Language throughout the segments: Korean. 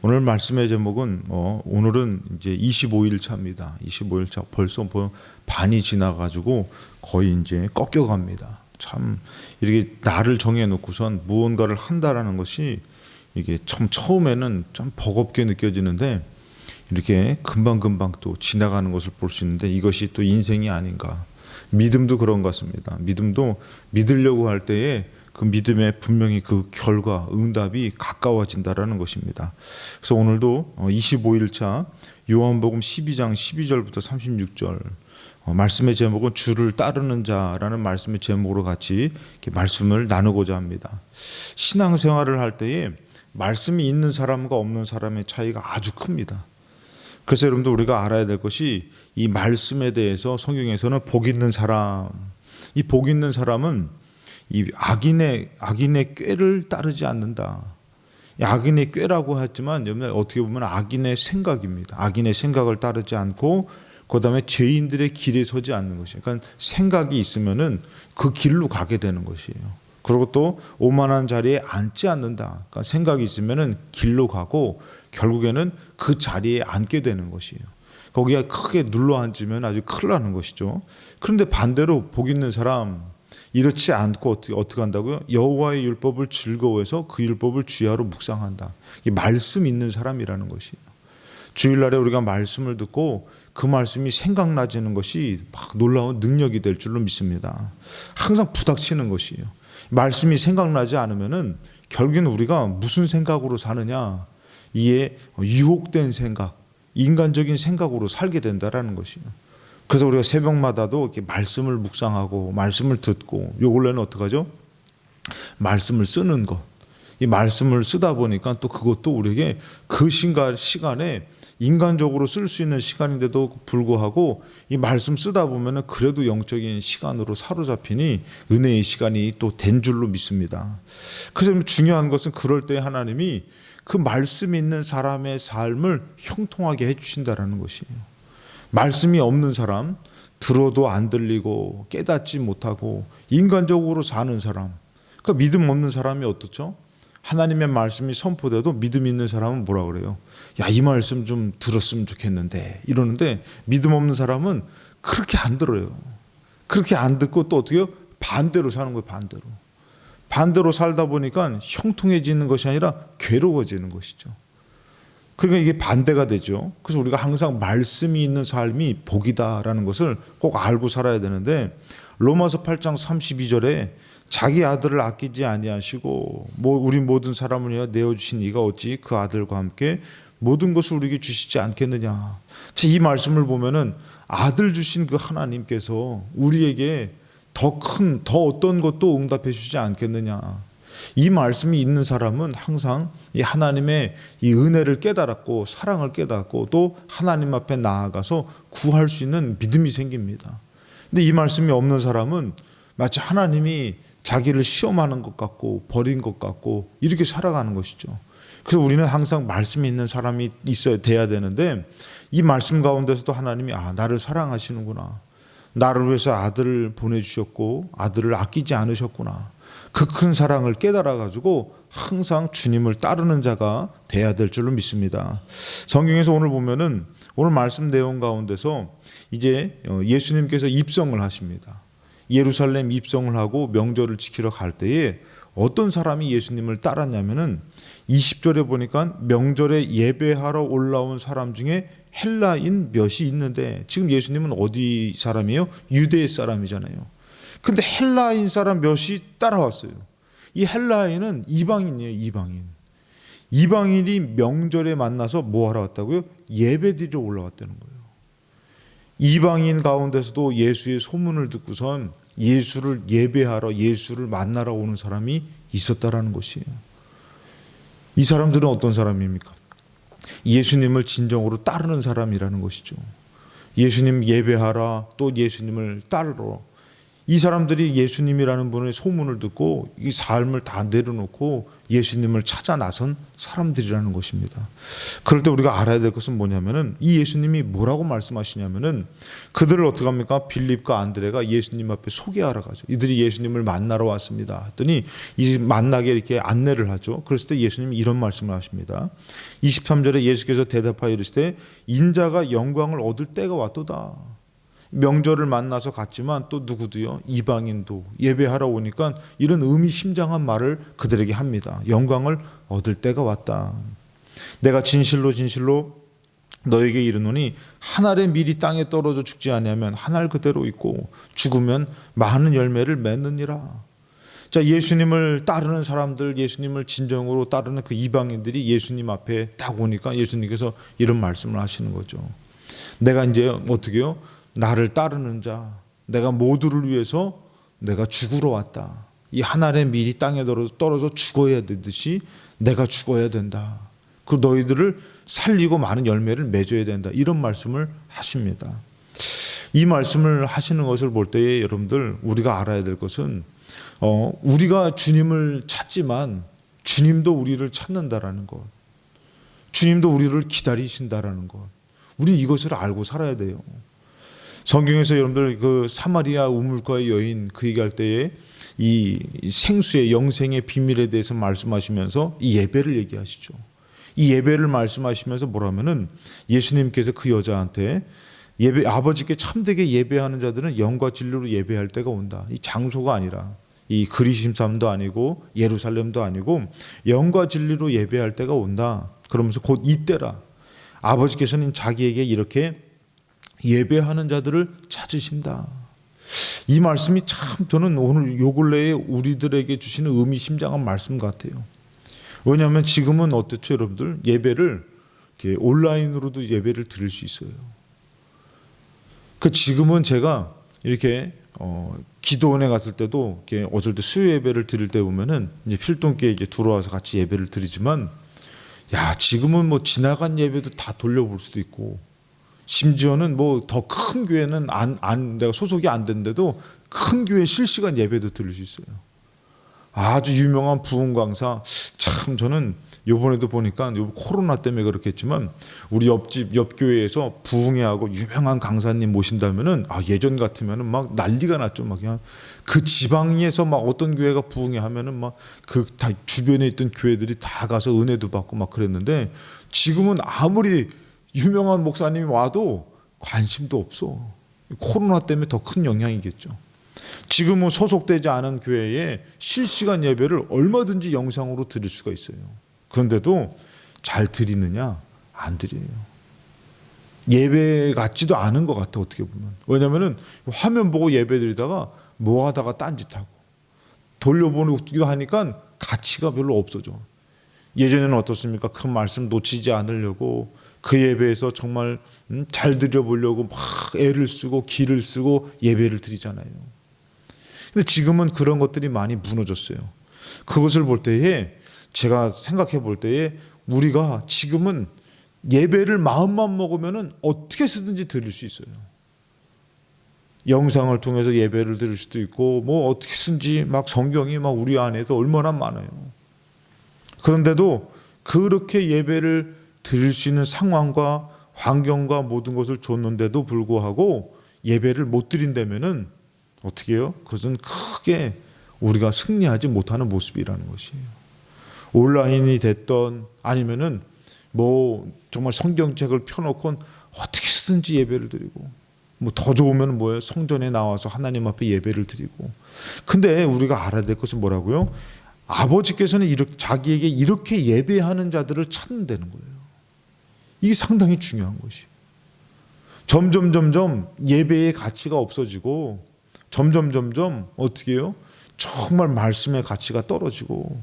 오늘 말씀의 제목은 오늘은 이제 25일 차입니다. 25일 차 벌써 반이 지나가지고 거의 이제 꺾여갑니다. 참 이렇게 날을 정해놓고선 무언가를 한다라는 것이 이게 참 처음에는 좀 버겁게 느껴지는데 이렇게 금방금방 또 지나가는 것을 볼 수 있는데 이것이 또 인생이 아닌가. 믿음도 그런 것 같습니다. 믿음도 믿으려고 할 때에 그 믿음에 분명히 그 결과, 응답이 가까워진다라는 것입니다. 그래서 오늘도 25일 차 요한복음 12장 12절부터 36절 말씀의 제목은 주를 따르는 자라는 말씀의 제목으로 같이 이렇게 말씀을 나누고자 합니다. 신앙생활을 할 때에 말씀이 있는 사람과 없는 사람의 차이가 아주 큽니다. 그래서 여러분들 우리가 알아야 될 것이 이 말씀에 대해서 성경에서는 복 있는 사람, 이 복 있는 사람은 이 악인의 꾀를 따르지 않는다. 악인의 꾀라고 하지만 어떻게 보면 악인의 생각입니다. 악인의 생각을 따르지 않고 그다음에 죄인들의 길에 서지 않는 것이에요. 그러니까 생각이 있으면은 그 길로 가게 되는 것이에요. 그리고 또 오만한 자리에 앉지 않는다. 그러니까 생각이 있으면은 길로 가고 결국에는 그 자리에 앉게 되는 것이에요. 거기에 크게 눌러 앉으면 아주 큰일 나는 것이죠. 그런데 반대로 복 있는 사람, 이렇지 않고 어떻게 한다고요? 여호와의 율법을 즐거워해서 그 율법을 주야로 묵상한다. 이 말씀 있는 사람이라는 것이에요. 주일날에 우리가 말씀을 듣고 그 말씀이 생각나지는 것이 막 놀라운 능력이 될 줄로 믿습니다. 항상 부닥치는 것이에요. 말씀이 생각나지 않으면은 결국엔 우리가 무슨 생각으로 사느냐, 이에 유혹된 생각, 인간적인 생각으로 살게 된다라는 것이에요. 그래서 우리가 새벽마다도 이렇게 말씀을 묵상하고 말씀을 듣고 요 근래는 어떻게 하죠? 말씀을 쓰는 것. 이 말씀을 쓰다 보니까 또 그것도 우리에게 그 시간에 인간적으로 쓸 수 있는 시간인데도 불구하고 이 말씀 쓰다 보면은 그래도 영적인 시간으로 사로잡히니 은혜의 시간이 또 된 줄로 믿습니다. 그래서 중요한 것은 그럴 때 하나님이 그 말씀 있는 사람의 삶을 형통하게 해주신다라는 것이에요. 말씀이 없는 사람, 들어도 안 들리고 깨닫지 못하고 인간적으로 사는 사람, 그러니까 믿음 없는 사람이 어떻죠? 하나님의 말씀이 선포돼도 믿음 있는 사람은 뭐라 그래요? 야, 이 말씀 좀 들었으면 좋겠는데 이러는데 믿음 없는 사람은 그렇게 안 들어요. 그렇게 안 듣고 또 어떻게 해요? 반대로 사는 거예요. 반대로 살다 보니까 형통해지는 것이 아니라 괴로워지는 것이죠. 그러니까 이게 반대가 되죠. 그래서 우리가 항상 말씀이 있는 삶이 복이다라는 것을 꼭 알고 살아야 되는데 로마서 8장 32절에 자기 아들을 아끼지 아니하시고 우리 모든 사람을 위하여 내어주신 이가 어찌 그 아들과 함께 모든 것을 우리에게 주시지 않겠느냐. 이 말씀을 보면은 아들 주신 그 하나님께서 우리에게 더 어떤 것도 응답해 주지 않겠느냐. 이 말씀이 있는 사람은 항상 이 하나님의 이 은혜를 깨달았고 사랑을 깨닫고 또 하나님 앞에 나아가서 구할 수 있는 믿음이 생깁니다. 근데 이 말씀이 없는 사람은 마치 하나님이 자기를 시험하는 것 같고 버린 것 같고 이렇게 살아가는 것이죠. 그래서 우리는 항상 말씀이 있는 사람이 돼야 되는데 이 말씀 가운데서도 하나님이 나를 사랑하시는구나. 나를 위해서 아들을 보내주셨고 아들을 아끼지 않으셨구나. 그 큰 사랑을 깨달아가지고 항상 주님을 따르는 자가 돼야 될 줄로 믿습니다. 성경에서 오늘 보면은 오늘 말씀 내용 가운데서 이제 예수님께서 입성을 하십니다. 예루살렘 입성을 하고 명절을 지키러 갈 때에 어떤 사람이 예수님을 따랐냐면은 20절에 보니까 명절에 예배하러 올라온 사람 중에 헬라인 몇이 있는데 지금 예수님은 어디 사람이에요? 유대 사람이잖아요. 근데 헬라인 사람 몇이 따라왔어요. 이 헬라인은 이방인이에요. 이방인이 명절에 만나서 뭐 하러 왔다고요? 예배드리러 올라왔다는 거예요. 이방인 가운데서도 예수의 소문을 듣고선 예수를 예배하러 예수를 만나러 오는 사람이 있었다라는 것이에요. 이 사람들은 어떤 사람입니까? 예수님을 진정으로 따르는 사람이라는 것이죠. 예수님 예배하라 또 예수님을 따르러 이 사람들이 예수님이라는 분의 소문을 듣고 이 삶을 다 내려놓고 예수님을 찾아 나선 사람들이라는 것입니다. 그럴 때 우리가 알아야 될 것은 뭐냐면은 이 예수님이 뭐라고 말씀하시냐면은 그들을 어떻게 합니까? 빌립과 안드레가 예수님 앞에 소개하러 가죠. 이들이 예수님을 만나러 왔습니다 했더니 이 만나게 이렇게 안내를 하죠. 그랬을 때 예수님이 이런 말씀을 하십니다. 23절에 예수께서 대답하여 이르시되 인자가 영광을 얻을 때가 왔도다. 명절을 만나서 갔지만 또 누구도요, 이방인도 예배하러 오니까 이런 의미심장한 말을 그들에게 합니다. 영광을 얻을 때가 왔다. 내가 진실로 진실로 너에게 이르노니 한 알의 밀이 땅에 떨어져 죽지 아니하면 한 알 그대로 있고 죽으면 많은 열매를 맺느니라. 자, 예수님을 따르는 사람들, 예수님을 진정으로 따르는 그 이방인들이 예수님 앞에 딱 오니까 예수님께서 이런 말씀을 하시는 거죠. 내가 이제 어떻게요? 나를 따르는 자, 내가 모두를 위해서 내가 죽으러 왔다. 이 한 알의 밀이 땅에 떨어져 죽어야 되듯이 내가 죽어야 된다. 그 너희들을 살리고 많은 열매를 맺어야 된다. 이런 말씀을 하십니다. 이 말씀을 하시는 것을 볼 때에 여러분들 우리가 알아야 될 것은 우리가 주님을 찾지만 주님도 우리를 찾는다라는 것, 주님도 우리를 기다리신다라는 것, 우리는 이것을 알고 살아야 돼요. 성경에서 여러분들 그 사마리아 우물가의 여인 그 얘기할 때에 이 생수의 영생의 비밀에 대해서 말씀하시면서 이 예배를 얘기하시죠. 이 예배를 말씀하시면서 뭐라면은 예수님께서 그 여자한테 예배, 아버지께 참되게 예배하는 자들은 영과 진리로 예배할 때가 온다. 이 장소가 아니라 이 그리심산도 아니고 예루살렘도 아니고 영과 진리로 예배할 때가 온다. 그러면서 곧 이때라. 아버지께서는 자기에게 이렇게 예배하는 자들을 찾으신다. 이 말씀이 참 저는 오늘 요 근래에 우리들에게 주시는 의미심장한 말씀 같아요. 왜냐하면 지금은 어떻죠, 여러분들? 예배를 이렇게 온라인으로도 예배를 드릴 수 있어요. 그 지금은 제가 이렇게 기도원에 갔을 때도 이렇게 어쩔 때 수요 예배를 드릴 때 보면은 이제 필동교에 이제 들어와서 같이 예배를 드리지만, 야, 지금은 뭐 지나간 예배도 다 돌려볼 수도 있고, 심지어는 뭐 더 큰 교회는 내가 소속이 안 된데도 큰 교회 실시간 예배도 들을 수 있어요. 아주 유명한 부흥 강사, 참 저는 요번에도 보니까 코로나 때문에 그렇겠지만 우리 옆집 옆 교회에서 부흥회하고 유명한 강사님 모신다면은 예전 같으면은 막 난리가 났죠. 막 그냥 그 지방에서 막 어떤 교회가 부흥회 하면은 막 그 다 주변에 있던 교회들이 다 가서 은혜도 받고 막 그랬는데, 지금은 아무리 유명한 목사님이 와도 관심도 없어. 코로나 때문에 더 큰 영향이겠죠. 지금은 소속되지 않은 교회에 실시간 예배를 얼마든지 영상으로 드릴 수가 있어요. 그런데도 잘 드리느냐? 안 드려요. 예배 같지도 않은 것 같아, 어떻게 보면. 왜냐면은 화면 보고 예배 드리다가 뭐 하다가 딴짓하고 돌려보기도 하니까 가치가 별로 없어져. 예전에는 어떻습니까? 그 말씀 놓치지 않으려고 그 예배에서 정말 잘 드려보려고 막 애를 쓰고 기를 쓰고 예배를 드리잖아요. 근데 지금은 그런 것들이 많이 무너졌어요. 그것을 볼 때에 제가 생각해 볼 때에 우리가 지금은 예배를 마음만 먹으면은 어떻게 쓰든지 드릴 수 있어요. 영상을 통해서 예배를 드릴 수도 있고 뭐 어떻게 쓰든지 막 성경이 막 우리 안에서 얼마나 많아요. 그런데도 그렇게 예배를 드릴 수 있는 상황과 환경과 모든 것을 줬는데도 불구하고 예배를 못 드린다면은 어떻게 해요? 그것은 크게 우리가 승리하지 못하는 모습이라는 것이에요. 온라인이 됐던 아니면은 뭐 정말 성경책을 펴놓고 어떻게 쓰든지 예배를 드리고, 뭐 더 좋으면 뭐예요? 성전에 나와서 하나님 앞에 예배를 드리고. 근데 우리가 알아야 될 것은 뭐라고요? 아버지께서는 자기에게 이렇게 예배하는 자들을 찾는다는 거예요. 이게 상당히 중요한 것이에요. 점점 예배의 가치가 없어지고 점점 어떻게 해요? 정말 말씀의 가치가 떨어지고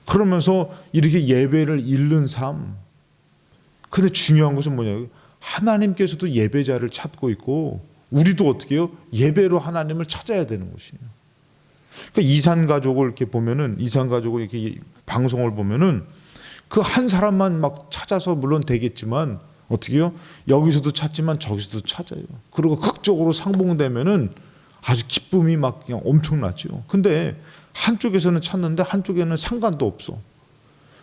그러면서 이렇게 예배를 잃는 삶. 근데 중요한 것은 뭐냐고요? 하나님께서도 예배자를 찾고 있고 우리도 어떻게 해요? 예배로 하나님을 찾아야 되는 것이에요. 그러니까 이산 가족을 이렇게 보면은, 이산 가족을 이렇게 방송을 보면은 그 한 사람만 막 찾아서 물론 되겠지만 어떻게 해요? 여기서도 찾지만 저기서도 찾아요. 그리고 극적으로 상봉되면은 아주 기쁨이 막 그냥 엄청나죠. 근데 한쪽에서는 찾는데 한쪽에는 상관도 없어.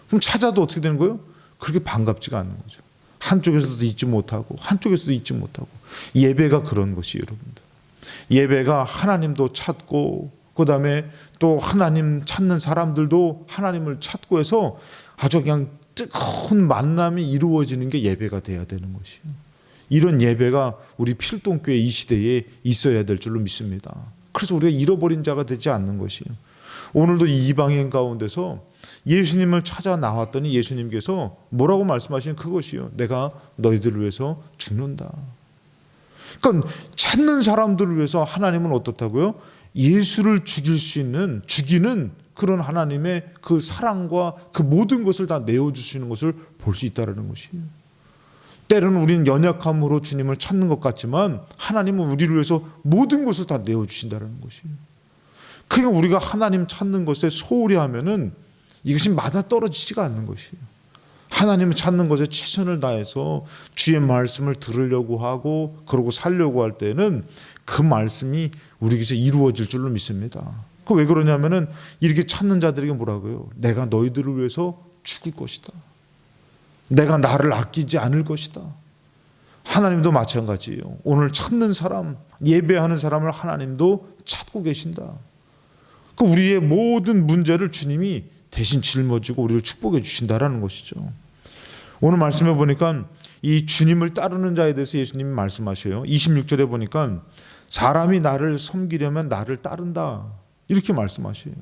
그럼 찾아도 어떻게 되는 거예요? 그렇게 반갑지가 않는 거죠. 한쪽에서도 잊지 못하고 한쪽에서도 잊지 못하고. 예배가 그런 것이에요, 여러분들. 예배가 하나님도 찾고 그다음에 또 하나님 찾는 사람들도 하나님을 찾고 해서 아주 그냥 뜨거운 만남이 이루어지는 게 예배가 돼야 되는 것이에요. 이런 예배가 우리 필동교회 이 시대에 있어야 될 줄로 믿습니다. 그래서 우리가 잃어버린 자가 되지 않는 것이에요. 오늘도 이 이방인 가운데서 예수님을 찾아 나왔더니 예수님께서 뭐라고 말씀하시는 그것이요. 내가 너희들을 위해서 죽는다. 그러니까 찾는 사람들을 위해서 하나님은 어떻다고요? 예수를 죽이는 그런 하나님의 그 사랑과 그 모든 것을 다 내어주시는 것을 볼 수 있다는 것이에요. 때로는 우리는 연약함으로 주님을 찾는 것 같지만 하나님은 우리를 위해서 모든 것을 다 내어주신다는 것이에요. 그러니까 우리가 하나님 찾는 것에 소홀히 하면은 이것이 맞아떨어지지가 않는 것이에요. 하나님을 찾는 것에 최선을 다해서 주의 말씀을 들으려고 하고 그러고 살려고 할 때는 그 말씀이 우리에게서 이루어질 줄로 믿습니다. 그 왜 그러냐면은 이렇게 찾는 자들에게 뭐라고요? 내가 너희들을 위해서 죽을 것이다. 내가 나를 아끼지 않을 것이다. 하나님도 마찬가지예요. 오늘 찾는 사람, 예배하는 사람을 하나님도 찾고 계신다. 그 우리의 모든 문제를 주님이 대신 짊어지고 우리를 축복해 주신다라는 것이죠. 오늘 말씀해 보니까 이 주님을 따르는 자에 대해서 예수님이 말씀하셔요. 26절에 보니까 사람이 나를 섬기려면 나를 따른다. 이렇게 말씀하셔요.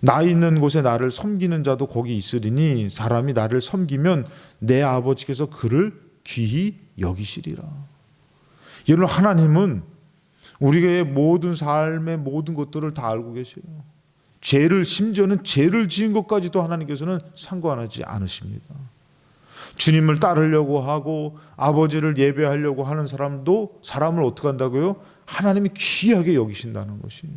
나 있는 곳에 나를 섬기는 자도 거기 있으리니 사람이 나를 섬기면 내 아버지께서 그를 귀히 여기시리라. 여러분, 하나님은 우리의 모든 삶의 모든 것들을 다 알고 계셔요. 심지어는 죄를 지은 것까지도 하나님께서는 상관하지 않으십니다. 주님을 따르려고 하고 아버지를 예배하려고 하는 사람도 사람을 어떻게 한다고요? 하나님이 귀하게 여기신다는 것이에요.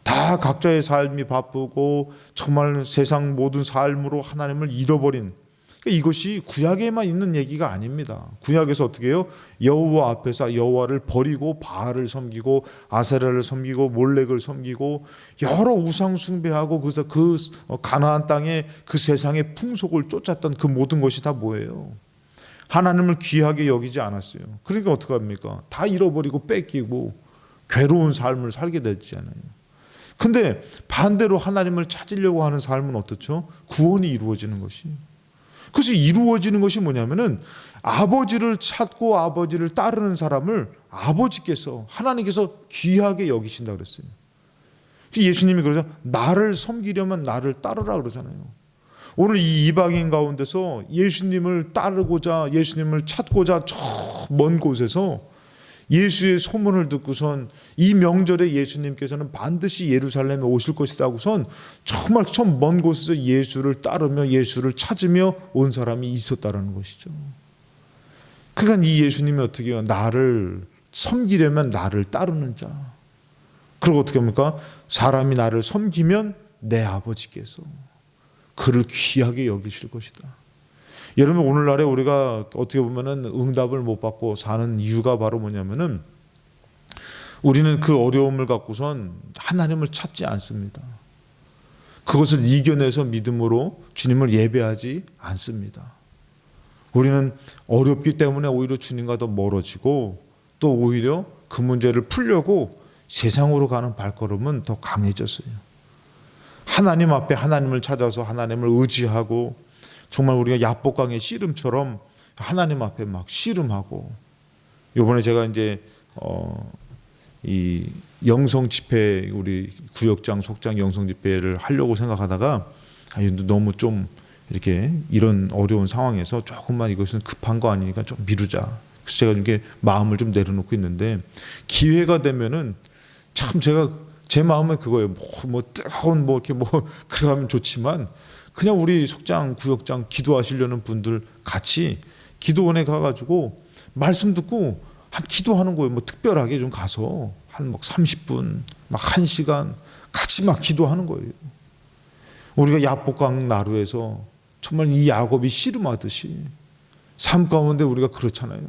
다 각자의 삶이 바쁘고 정말 세상 모든 삶으로 하나님을 잃어버린, 이것이 구약에만 있는 얘기가 아닙니다. 구약에서 어떻게 해요? 여호와 앞에서 여호와를 버리고 바알을 섬기고 아세라를 섬기고 몰렉을 섬기고 여러 우상 숭배하고 그래서 그 가나안 땅의 그 세상의 풍속을 쫓았던 그 모든 것이 다 뭐예요? 하나님을 귀하게 여기지 않았어요. 그러니까 어떻게 합니까? 다 잃어버리고 뺏기고 괴로운 삶을 살게 됐잖아요. 근데 반대로 하나님을 찾으려고 하는 삶은 어떻죠? 구원이 이루어지는 것이에요. 그래서 이루어지는 것이 뭐냐면은 아버지를 찾고 아버지를 따르는 사람을 아버지께서 하나님께서 귀하게 여기신다 그랬어요. 예수님이 그러죠. 나를 섬기려면 나를 따르라 그러잖아요. 오늘 이 이방인 가운데서 예수님을 따르고자 예수님을 찾고자 저 먼 곳에서 예수의 소문을 듣고선 이 명절에 예수님께서는 반드시 예루살렘에 오실 것이다 하고선 정말 저 먼 곳에서 예수를 따르며 예수를 찾으며 온 사람이 있었다는 것이죠. 그러니까 이 예수님이 어떻게 해요? 나를 섬기려면 나를 따르는 자. 그리고 어떻게 합니까? 사람이 나를 섬기면 내 아버지께서 그를 귀하게 여기실 것이다. 여러분, 오늘날에 우리가 어떻게 보면은 응답을 못 받고 사는 이유가 바로 뭐냐면은 우리는 그 어려움을 갖고선 하나님을 찾지 않습니다. 그것을 이겨내서 믿음으로 주님을 예배하지 않습니다. 우리는 어렵기 때문에 오히려 주님과 더 멀어지고 또 오히려 그 문제를 풀려고 세상으로 가는 발걸음은 더 강해졌어요. 하나님 앞에 하나님을 찾아서 하나님을 의지하고 정말 우리가 야복강의 씨름처럼 하나님 앞에 막 씨름하고, 이번에 제가 이제 이 영성 집회, 우리 구역장 속장 영성 집회를 하려고 생각하다가 너무 좀 이렇게 이런 어려운 상황에서 조금만 이것은 급한 거 아니니까 좀 미루자. 그래서 제가 이렇게 마음을 좀 내려놓고 있는데, 기회가 되면은 참 제 마음은 그거예요. 뭐 뜨거운 이렇게 그래 하면 좋지만 그냥 우리 속장 구역장 기도하시려는 분들 같이 기도원에 가가지고 말씀 듣고 한 기도하는 거예요. 특별하게 좀 가서 한 30분, 1시간 같이 기도하는 거예요. 우리가 야복강 나루에서 정말 이 야곱이 씨름하듯이 삶 가운데 우리가 그렇잖아요.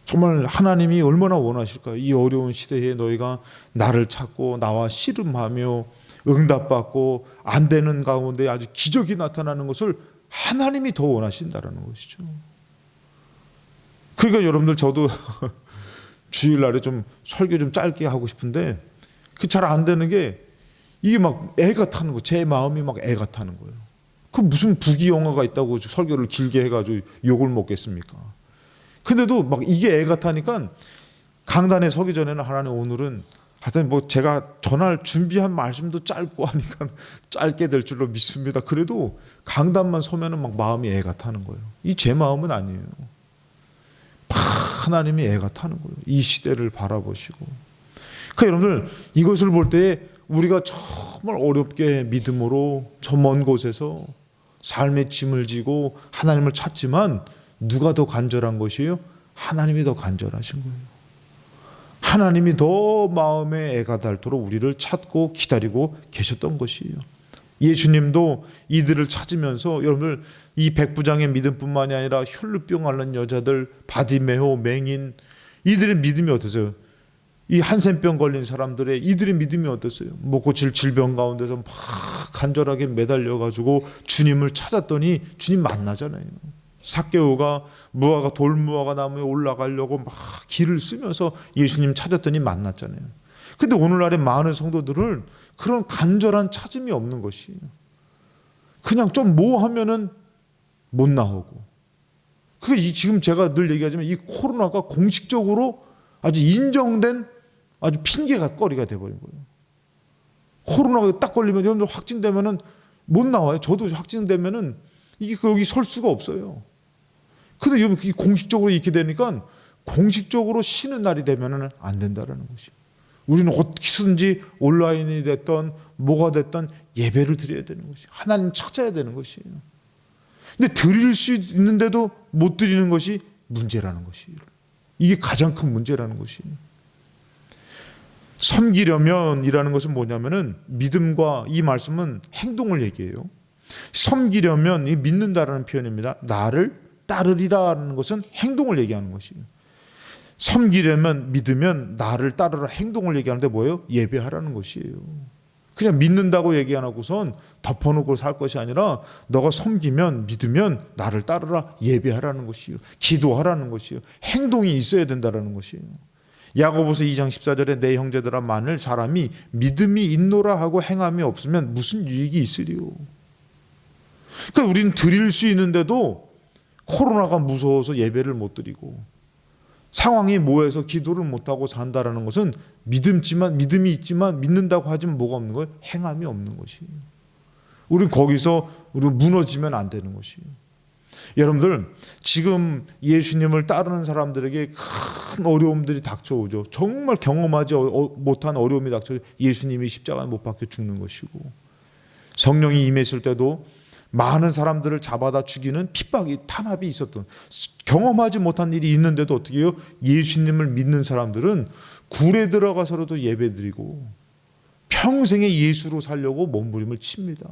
정말 하나님이 얼마나 원하실까요? 이 어려운 시대에 너희가 나를 찾고 나와 씨름하며 응답받고 안 되는 가운데 아주 기적이 나타나는 것을 하나님이 더 원하신다는 것이죠. 그러니까 여러분들, 저도 주일날에 좀 설교 좀 짧게 하고 싶은데 그 잘 안 되는 게, 이게 막 애가 타는 거, 제 마음이 막 애가 타는 거예요. 그 무슨 부귀영화가 있다고 설교를 길게 해가지고 욕을 먹겠습니까? 근데도 막 이게 애가 타니까 강단에 서기 전에는 하나님, 오늘은 하여튼 뭐 제가 전할 준비한 말씀도 짧고 하니까 짧게 될 줄로 믿습니다. 그래도 강단만 서면은 막 마음이 애가 타는 거예요. 이 제 마음은 아니에요. 하나님이 애가 타는 거예요. 이 시대를 바라보시고. 그러니까 여러분들, 이것을 볼 때 우리가 정말 어렵게 믿음으로 저 먼 곳에서 삶의 짐을 지고 하나님을 찾지만 누가 더 간절한 것이에요? 하나님이 더 간절하신 거예요. 하나님이 더 마음에 애가 닳도록 우리를 찾고 기다리고 계셨던 것이에요. 예수님도 이들을 찾으면서, 여러분들, 이 백부장의 믿음뿐만이 아니라 혈루병 앓는 여자들, 바디메오, 맹인, 이들의 믿음이 어떠세요? 이 한센병 걸린 사람들의 이들의 믿음이 어땠어요? 못 고칠 질병 가운데서 막 간절하게 매달려가지고 주님을 찾았더니 주님 만나잖아요. 삭개오가 무화과 돌무화과 나무에 올라가려고 막 길을 쓰면서 예수님 찾았더니 만났잖아요. 근데 오늘날의 많은 성도들은 그런 간절한 찾음이 없는 것이에요. 그냥 좀 뭐 하면은 못 나오고. 그게 지금 제가 늘 얘기하지만 이 코로나가 공식적으로 아주 인정된 아주 핑계가 거리가 돼버린 거예요. 코로나가 딱 걸리면, 여러분들 확진되면은 못 나와요. 저도 확진되면은 이게 여기 설 수가 없어요. 근데 여러분, 그게 공식적으로 이렇게 되니까 공식적으로 쉬는 날이 되면은 안 된다라는 것이. 우리는 어떻게든지 온라인이 됐던 뭐가 됐던 예배를 드려야 되는 것이, 하나님 찾아야 되는 것이에요. 근데 드릴 수 있는데도 못 드리는 것이 문제라는 것이에요. 이게 가장 큰 문제라는 것이에요. 섬기려면이라는 것은 뭐냐면은, 믿음과, 이 말씀은 행동을 얘기해요. 섬기려면, 이 믿는다라는 표현입니다. 나를 따르리라는 것은 행동을 얘기하는 것이에요. 섬기려면, 믿으면 나를 따르라, 행동을 얘기하는데 뭐예요? 예배하라는 것이에요. 그냥 믿는다고 얘기 안 하고선 덮어놓고 살 것이 아니라, 너가 섬기면, 믿으면 나를 따르라, 예배하라는 것이에요. 기도하라는 것이에요. 행동이 있어야 된다는 것이에요. 야고보서 2장 14절에 내 형제들아, 만일 사람이 믿음이 있노라 하고 행함이 없으면 무슨 유익이 있으리요. 그러니까 우리는 드릴 수 있는데도 코로나가 무서워서 예배를 못 드리고, 상황이 모여서 기도를 못하고 산다라는 것은, 믿음이 있지만 믿는다고 하지만 뭐가 없는 거예요? 행함이 없는 것이에요. 우리는 거기서 우리 무너지면 안 되는 것이에요. 여러분들, 지금 예수님을 따르는 사람들에게 큰 어려움들이 닥쳐오죠. 정말 경험하지 못한 어려움이 닥쳐오죠. 예수님이 십자가에 못 박혀 죽는 것이고, 성령이 임했을 때도 많은 사람들을 잡아다 죽이는 핍박이, 탄압이 있었던, 경험하지 못한 일이 있는데도 어떻게 해요? 예수님을 믿는 사람들은 굴에 들어가서라도 예배드리고 평생에 예수로 살려고 몸부림을 칩니다.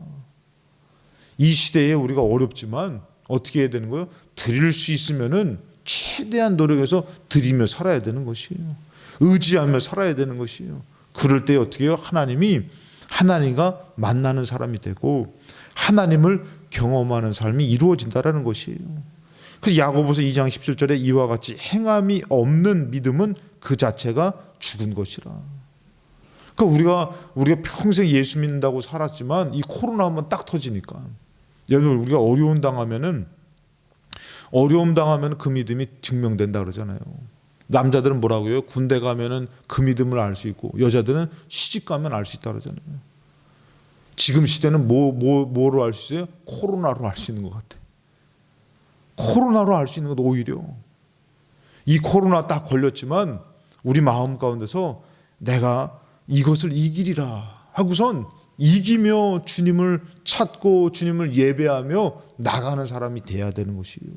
이 시대에 우리가 어렵지만 어떻게 해야 되는 거예요? 드릴 수 있으면은 최대한 노력해서 드리며 살아야 되는 것이에요. 의지하며 살아야 되는 것이에요. 그럴 때 어떻게 해요? 하나님과 만나는 사람이 되고 하나님을 경험하는 삶이 이루어진다라는 것이에요. 그래서 야고보서 2장 17절에 이와 같이 행함이 없는 믿음은 그 자체가 죽은 것이라. 그러니까 우리가 평생 예수 믿는다고 살았지만 이 코로나 한번 딱 터지니까, 여러분, 우리가 어려움 당하면 그 믿음이 증명된다 그러잖아요. 남자들은 뭐라고 해요? 군대 가면은 그 믿음을 알 수 있고, 여자들은 시집 가면 알 수 있다 그러잖아요. 지금 시대는 뭐로 알 수 있어요? 코로나로 알 수 있는 것 같아. 코로나로 알 수 있는 것, 오히려 이 코로나 딱 걸렸지만 우리 마음 가운데서 내가 이것을 이기리라 하고선 이기며 주님을 찾고 주님을 예배하며 나가는 사람이 돼야 되는 것이에요.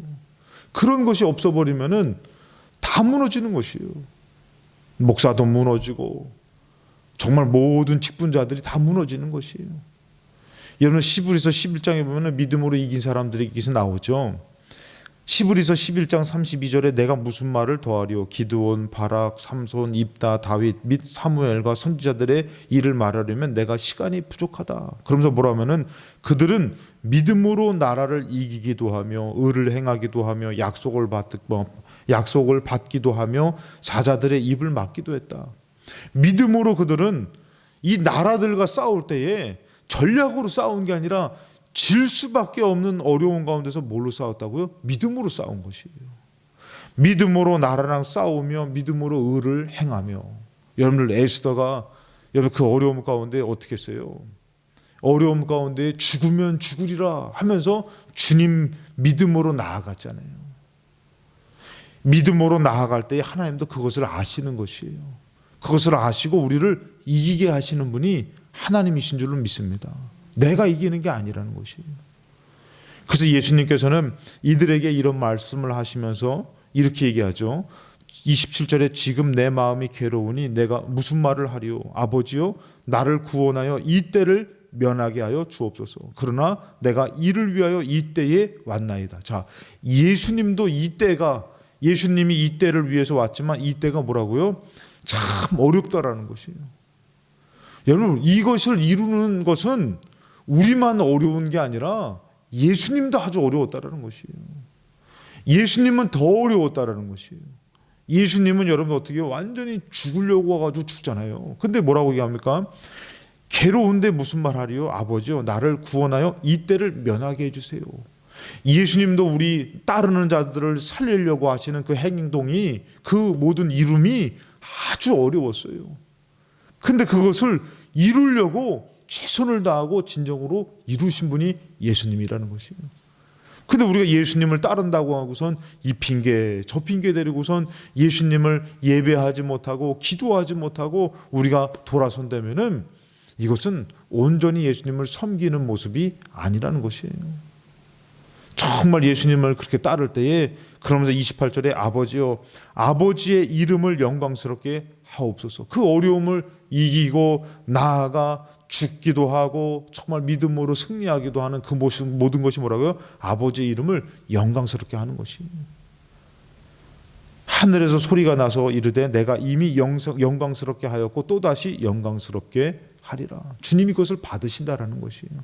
그런 것이 없어버리면은 다 무너지는 것이에요. 목사도 무너지고 정말 모든 직분자들이 다 무너지는 것이에요. 여러분, 히브리서 11장에 보면 믿음으로 이긴 사람들의 얘기에서 나오죠. 시브리서 11장 32절에 내가 무슨 말을 더하리요? 기드온, 바락, 삼손, 입다, 다윗 및 사무엘과 선지자들의 일을 말하려면 내가 시간이 부족하다. 그러면서 뭐라 하면은 그들은 믿음으로 나라를 이기기도 하며 의를 행하기도 하며 약속을 받기도 하며 사자들의 입을 막기도 했다. 믿음으로 그들은 이 나라들과 싸울 때에 전략으로 싸운 게 아니라 질 수밖에 없는 어려운 가운데서 뭘로 싸웠다고요? 믿음으로 싸운 것이에요. 믿음으로 나라랑 싸우며 믿음으로 의를 행하며. 여러분들 에스더가 여러분 그 어려움 가운데 어떻게 했어요? 어려움 가운데 죽으면 죽으리라 하면서 주님 믿음으로 나아갔잖아요. 믿음으로 나아갈 때 하나님도 그것을 아시는 것이에요. 그것을 아시고 우리를 이기게 하시는 분이 하나님이신 줄로 믿습니다. 내가 이기는 게 아니라는 것이에요. 그래서 예수님께서는 이들에게 이런 말씀을 하시면서 이렇게 얘기하죠. 27절에 지금 내 마음이 괴로우니 내가 무슨 말을 하리요? 아버지요 나를 구원하여 이 때를 면하게 하여 주옵소서. 그러나 내가 이를 위하여 이 때에 왔나이다. 자, 예수님도 이 때가 예수님이 이 때를 위해서 왔지만 이 때가 뭐라고요? 참 어렵다라는 것이에요. 여러분 이것을 이루는 것은 우리만 어려운 게 아니라 예수님도 아주 어려웠다라는 것이에요. 예수님은 더 어려웠다라는 것이에요. 예수님은 여러분 어떻게 완전히 죽으려고 와가지고 죽잖아요. 근데 뭐라고 얘기합니까? 괴로운데 무슨 말 하리요? 아버지요 나를 구원하여 이 때를 면하게 해주세요. 예수님도 우리 따르는 자들을 살리려고 하시는 그 행동이 그 모든 이름이 아주 어려웠어요. 근데 그것을 이루려고 최선을 다하고 진정으로 이루신 분이 예수님이라는 것이에요. 근데 우리가 예수님을 따른다고 하고선 이 핑계 저 핑계 대리고선 예수님을 예배하지 못하고 기도하지 못하고 우리가 돌아선다면은 이것은 온전히 예수님을 섬기는 모습이 아니라는 것이에요. 정말 예수님을 그렇게 따를 때에 그러면서 28절에 아버지요 아버지의 이름을 영광스럽게 하옵소서. 그 어려움을 이기고 나아가 죽기도 하고 정말 믿음으로 승리하기도 하는 그 모든 것이 뭐라고요? 아버지의 이름을 영광스럽게 하는 것이에요. 하늘에서 소리가 나서 이르되 내가 이미 영광스럽게 하였고 또다시 영광스럽게 하리라. 주님이 그것을 받으신다라는 것이에요.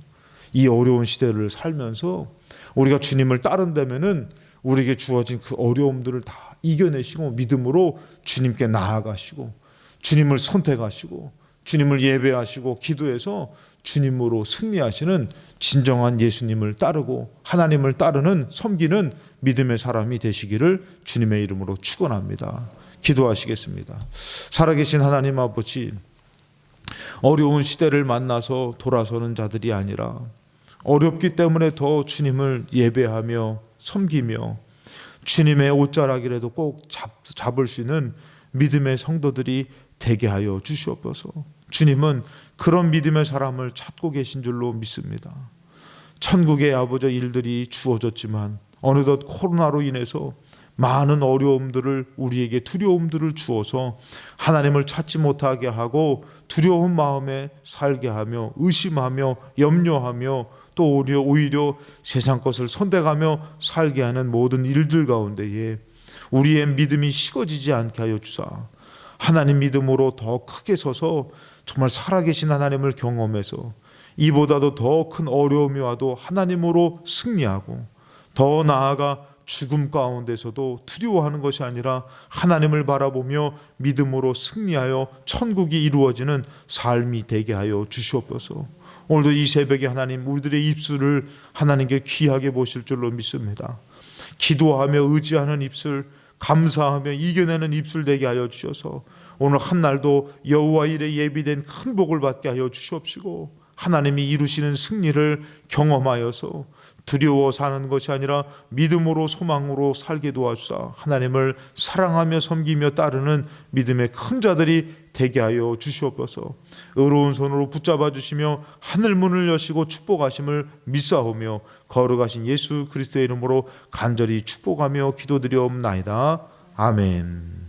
이 어려운 시대를 살면서 우리가 주님을 따른다면은 우리에게 주어진 그 어려움들을 다 이겨내시고 믿음으로 주님께 나아가시고 주님을 선택하시고 주님을 예배하시고 기도해서 주님으로 승리하시는 진정한 예수님을 따르고 하나님을 따르는 섬기는 믿음의 사람이 되시기를 주님의 이름으로 축원합니다. 기도하시겠습니다. 살아계신 하나님 아버지, 어려운 시대를 만나서 돌아서는 자들이 아니라 어렵기 때문에 더 주님을 예배하며 섬기며 주님의 옷자락이라도 꼭 잡을 수 있는 믿음의 성도들이 되게 하여 주시옵소서. 주님은 그런 믿음의 사람을 찾고 계신 줄로 믿습니다. 천국의 아버지 일들이 주어졌지만 어느덧 코로나로 인해서 많은 어려움들을 우리에게 두려움들을 주어서 하나님을 찾지 못하게 하고 두려운 마음에 살게 하며 의심하며 염려하며 또 오히려 세상 것을 선택하며 살게 하는 모든 일들 가운데에 우리의 믿음이 식어지지 않게 하여 주사 하나님 믿음으로 더 크게 서서 정말 살아계신 하나님을 경험해서 이보다도 더 큰 어려움이 와도 하나님으로 승리하고 더 나아가 죽음 가운데서도 두려워하는 것이 아니라 하나님을 바라보며 믿음으로 승리하여 천국이 이루어지는 삶이 되게 하여 주시옵소서. 오늘도 이 새벽에 하나님 우리들의 입술을 하나님께 귀하게 보실 줄로 믿습니다. 기도하며 의지하는 입술, 감사하며 이겨내는 입술 되게 하여 주셔서 오늘 한날도 여호와 일에 예비된 큰 복을 받게 하여 주시옵시고 하나님이 이루시는 승리를 경험하여서 두려워 사는 것이 아니라 믿음으로 소망으로 살게 도와주사 하나님을 사랑하며 섬기며 따르는 믿음의 큰 자들이 되게 하여 주시옵소서. 의로운 손으로 붙잡아 주시며 하늘 문을 여시고 축복하심을 믿사오며 거룩하신 예수 그리스도의 이름으로 간절히 축복하며 기도드리옵나이다. 아멘.